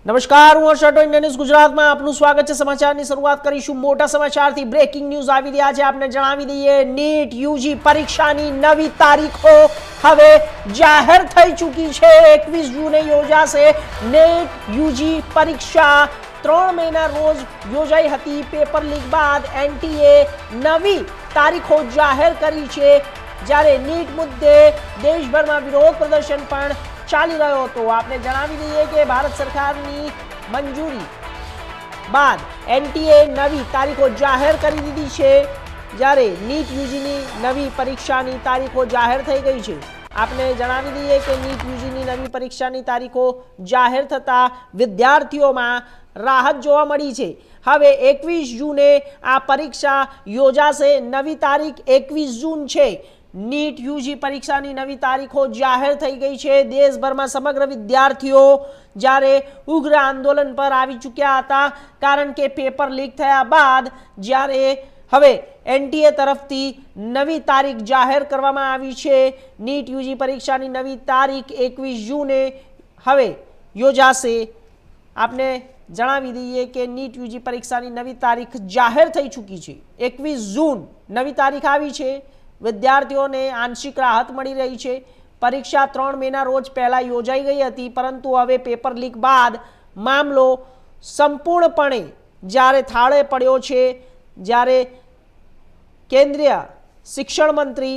નમસ્કાર, હું હર્ષ India news ગુજરાતમાં આપનું સ્વાગત છે। સમાચારની શરૂઆત કરીશું મોટા સમાચારથી। બ્રેકિંગ ન્યૂઝ આવી રહ્યા છે। આપને જણાવી દઈએ, નીટ યુજી પરીક્ષાની નવી તારીખો હવે જાહેર થઈ ચૂકી છે। 21 જૂને યોજાશે નીટ યુજી પરીક્ષા। 3 મેના રોજ યોજાઈ હતી। પેપર લીક બાદ એનટીએ નવી તારીખો જાહેર કરી છે। જ્યારે નીટ મુદ્દે દેશભરમાં વિરોધ પ્રદર્શન પણ ચાલી રહ્યો હતો। आपने जणावी दीए कि भारत सरकारनी मंजूरी बाद एनटीए नवी तारीखो जाहिर કરી દીધી છે। જ્યારે નીટ યુજીની નવી પરીક્ષાની તારીખો જાહેર થઈ ગઈ છે। आपने જણાવી દઈએ કે નીટ યુજીની નવી પરીક્ષાની તારીખો જાહેર થતા વિદ્યાર્થીઓમાં રાહત જોવા મળી છે। હવે 21 જૂને આ પરીક્ષા યોજાશે। નવી તારીખ 21 જૂન છે। नीट यूजी परीक्षा की नवी तारीखों जाहिर थई गई है। देशभर में समग्र विद्यार्थीओ जारे उग्र आंदोलन पर आवी चुक्या था, कारण के पेपर लीक थया बाद जारे हवे एनटीए तरफथी नवी तारीख जाहिर करवामां आवी छे। नीट यूजी परीक्षा की नवी तारीख 21 जूने हवे योजाशे। आपने जणावी दीए कि नीट यूजी परीक्षा की नवी तारीख जाहिर थई चूकी है। 21 जून नवी तारीख आवी छे। विद्यार्थियों ने आंशिक राहत मળી रही है। परीक्षा 3 मेना रोज पहला योजाई गई थी, परंतु हवे पेपर लीक बाद मामलो संपूर्णपणे जारे थाळे पड्यो छे। जारे केंद्रीय शिक्षण मंत्री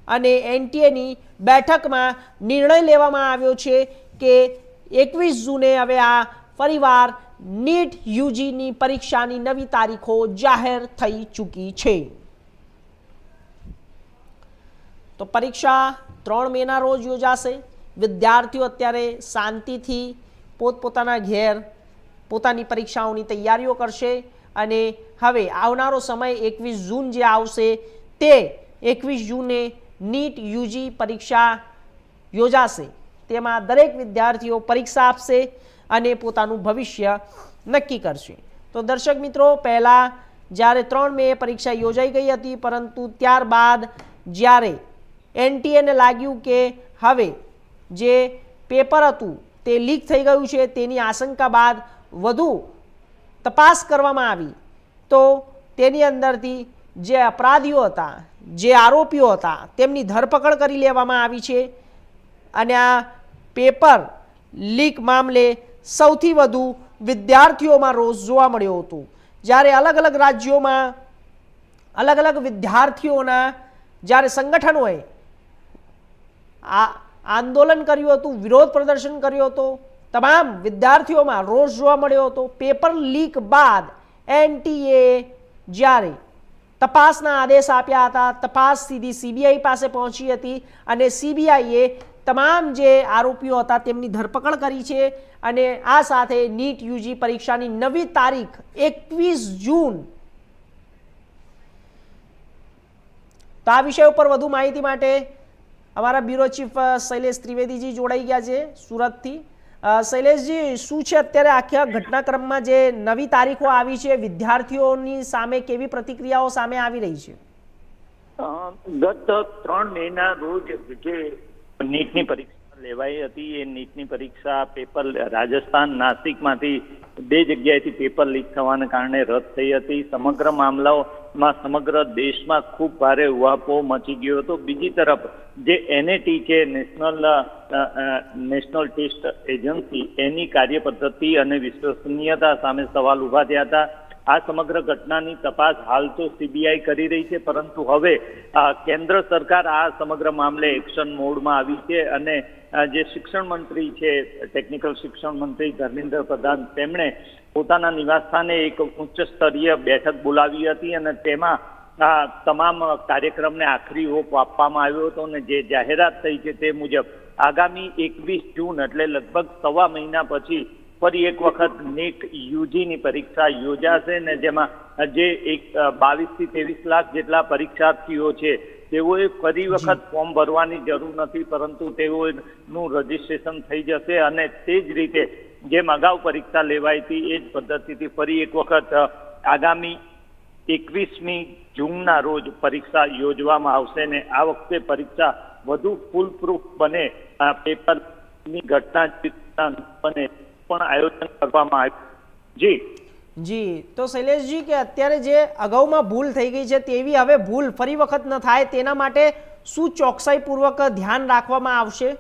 अने एनटीए नी बैठक में निर्णय लेवामां आव्यो छे कि 21 जूने हवे आ फरीवार नीट यूजी नी परीक्षा नी नवी तारीखों जाहिर थई चूकी छे। तो परीक्षा 3 मेना रोज योजाशे। विद्यार्थीओ अत्यारे शांतिथी पोतपोताना घेर पोतानी परीक्षाओनी तैयारीओ करशे अने हवे आवनारो समय 21 जून जे आवशे ते 21 जूने नीट यूजी परीक्षा योजाशे। तेमां दरेक विद्यार्थीओ परीक्षा आपशे अने पोतानुं भविष्य नक्की करशे। तो दर्शक मित्रों, पहला ज्यारे 3 मे परीक्षा योजाई गई हती, परंतु त्यारबाद ज्यारे एनटीए ने लाग्यू के हवे जे पेपर हतुं ते लीक थई गयुं छे, तेनी आशंका बाद वधु तपास करवामां आवी तो तेनी अंदरथी जे अपराधीओ हता, जे आरोपीओ हता, तेमनी धरपकड़ करी लेवामां आवी छे। अने आ पेपर लीक मामले सौथी वधु विद्यार्थीओमां रोष जोवा मळ्यो हतो। ज्यारे अलग अलग राज्योमां अलग अलग विद्यार्थीओना ज्यारे संगठनोए आंदोलन कर्युं हतुं, विरोध प्रदर्शन कर्युं हतुं, तमाम विद्यार्थीओं में रोष जोवा मळ्यो हतो। पेपर लीक बाद एनटीए ज्यारे तपासना आदेश आप्या हता, तपास सीधी सीबीआई पासे पहोंची हती अने सीबीआईए तमाम जे आरोपीओ हता तेमनी धरपकड़ करी छे। अने आ साथे नीट यूजी परीक्षानी नवी तारीख 21 जून। तो आ विषय पर વધુ માહિતી માટે અમારા બ્યુરો ચીફ શૈલેષ ત્રિવેદીજી જોડાઈ ગયા છે સુરતથી। શૈલેષજી, શું છે અત્યારે આખા ઘટનાક્રમમાં જે નવી તારીખો આવી છે, વિદ્યાર્થીઓની સામે કેવી પ્રતિક્રિયાઓ સામે આવી રહી છે? ગત 3 મેના રોજ જે નીટની પરીક્ષા લેવાઈ હતી, એ નીટની પરીક્ષા પેપર રાજસ્થાન નાસિકમાંથી 2 જગ્યાએથી પેપર લીક થવાને કારણે રદ થઈ હતી। સમગ્ર મામલાઓમાં સમગ્ર દેશમાં ખૂબ ભારે ઉહાપોહ મચી ગયો હતો। બીજી તરફ જે એનએટી છે, નેશનલ ટેસ્ટ એજન્સી, એની કાર્યપદ્ધતિ અને વિશ્વસનીયતા સામે સવાલ ઉભા થયા હતા। આ સમગ્ર ઘટનાની તપાસ હાલ તો સીબીઆઈ કરી રહી છે, પરંતુ હવે કેન્દ્ર સરકાર આ સમગ્ર મામલે એક્શન મોડમાં આવી છે અને જે શિક્ષણ મંત્રી છે, ટેકનિકલ શિક્ષણ મંત્રી ધર્મેન્દ્ર પ્રધાન, તેમણે પોતાના નિવાસસ્થાને એક ઉચ્ચ સ્તરીય બેઠક બોલાવી હતી અને તેમાં તમામ કાર્યક્રમને આખરી ઓપ આપવામાં આવ્યો હતો અને જે જાહેરાત થઈ છે તે મુજબ આગામી 21 જૂન એટલે લગભગ સવા મહિના પછી ફરી એક વખત નીટ યુજીની પરીક્ષા યોજાશે ને જેમાં જે 22 થી 23 લાખ જેટલા પરીક્ષાર્થીઓ છે તેઓએ ફરી વખત ફોર્મ ભરવાની જરૂર નથી, પરંતુ તેઓનું રજીસ્ટ્રેશન થઈ જશે અને તે જ રીતે જેમ અગાઉ પરીક્ષા લેવાઈ હતી એ જ પદ્ધતિથી ફરી એક વખત આગામી 21મી જૂનના રોજ પરીક્ષા યોજવામાં આવશે ને આ વખતે પરીક્ષા વધુ ફૂલ પ્રૂફ બને, પેપરની ઘટના બને પણ આયોજન કરવામાં આવ્યું। જી જી, તો શૈલેષજી કે અત્યારે જે અગાઉમાં ભૂલ થઈ ગઈ છે તેવી હવે ભૂલ ફરી વખત ન થાય તેના માટે શું ચોકસાઈપૂર્વક ધ્યાન રાખવામાં આવશે?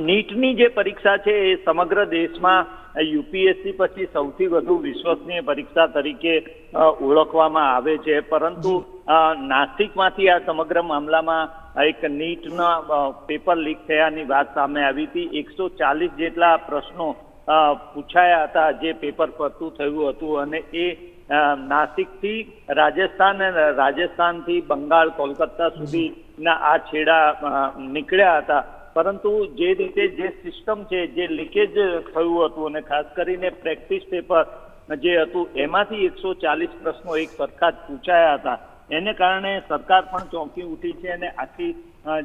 નીટની જે પરીક્ષા છે એ સમગ્ર દેશમાં યુપીએસસી પછી સૌથી વધુ વિશ્વસનીય પરીક્ષા તરીકે ઓળખવામાં આવે છે, પરંતુ નાસિકમાંથી આ સમગ્ર મામલામાં એક નીટના પેપર લીક થયાની વાત સામે આવી હતી। 140 જેટલા પ્રશ્નો પૂછાયા હતા જે પેપર ફરતું થયું હતું, અને એ નાસિકથી રાજસ્થાન અને રાજસ્થાનથી બંગાળ, કોલકાતા સુધીના આ છેડા નીકળ્યા હતા। પરંતુ જે રીતે જે સિસ્ટમ છે, જે લીકેજ થયું હતું, અને ખાસ કરીને પ્રેક્ટિસ પેપર જે હતું એમાંથી 140 પ્રશ્નો એક સરખા જ પૂછાયા હતા, એને કારણે સરકાર પણ ચોંકી ઉઠી છે અને આખી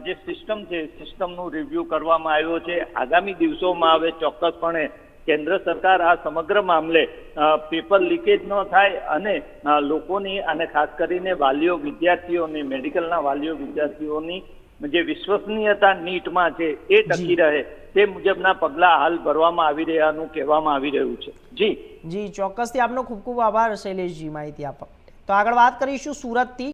જે સિસ્ટમ છે સિસ્ટમનું રિવ્યુ કરવામાં આવ્યો છે। આગામી દિવસોમાં હવે ચોક્કસપણે કેન્દ્ર સરકાર આ સમગ્ર મામલે પેપર લીકેજ ન થાય અને લોકોની અને ખાસ કરીને વાલીઓ વિદ્યાર્થીઓની, મેડિકલના વાલીઓ વિદ્યાર્થીઓની જે વિશ્વસનીયતા નીટમાં છે એ ટકી રહે તે મુજબના પગલાં હાલ ભરવામાં આવી રહ્યાનું કહેવામાં આવી રહ્યું છે। જી જી, ચોક્કસથી આપનો ખૂબ ખૂબ આભાર શૈલેષજી માહિતી આપવા માટે। તો આગળ વાત કરીશું સુરતથી।